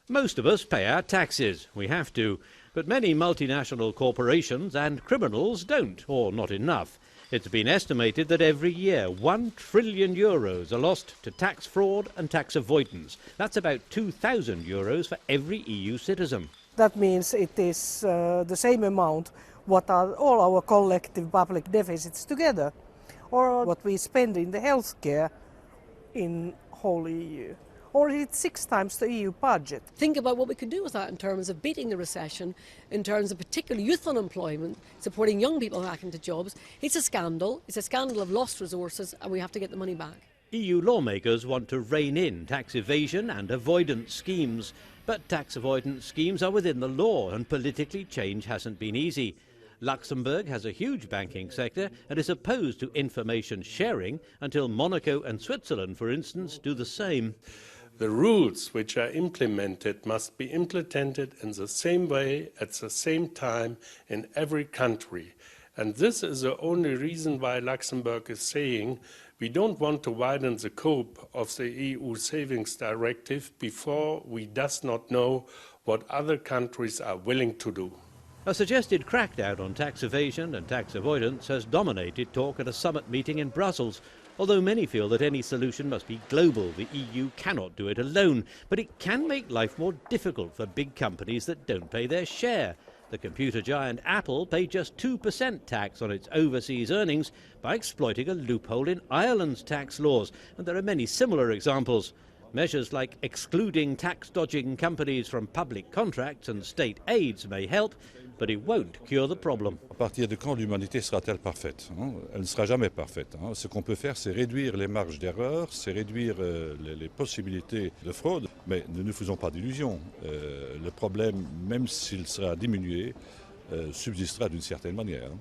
Most of us pay our taxes. We have to. But many multinational corporations and criminals don't, or not enough. It's been estimated that every year €1 trillion are lost to tax fraud and tax avoidance. That's about €2,000 for every EU citizen. That means it is the same amount what are all our collective public deficits together, or what we spend in the healthcare in whole EU. Or it's 6 times the EU budget. Think about what we could do with that in terms of beating the recession, in terms of particularly youth unemployment, supporting young people back into jobs. It's a scandal. It's a scandal of lost resources, and we have to get the money back. EU lawmakers want to rein in tax evasion and avoidance schemes. But tax avoidance schemes are within the law, and politically change hasn't been easy. Luxembourg has a huge banking sector and is opposed to information sharing until Monaco and Switzerland, for instance, do the same. The rules which are implemented must be implemented in the same way at the same time in every country. And this is the only reason why Luxembourg is saying we don't want to widen the scope of the EU Savings Directive before we does not know what other countries are willing to do. A suggested crackdown on tax evasion and tax avoidance has dominated talk at a summit meeting in Brussels. Although many feel that any solution must be global, the EU cannot do it alone. But it can make life more difficult for big companies that don't pay their share. The computer giant Apple paid just 2% tax on its overseas earnings by exploiting a loophole in Ireland's tax laws. And there are many similar examples. Measures like excluding tax-dodging companies from public contracts and state aids may help, but it won't cure the problem. À partir de quand l'humanité sera-t-elle parfaite? Elle ne sera jamais parfaite. Ce qu'on peut faire, c'est réduire les marges d'erreur, c'est réduire les possibilités de fraude, mais ne nous faisons pas d'illusions. Le problème, même s'il sera diminué, subsistera d'une certaine manière.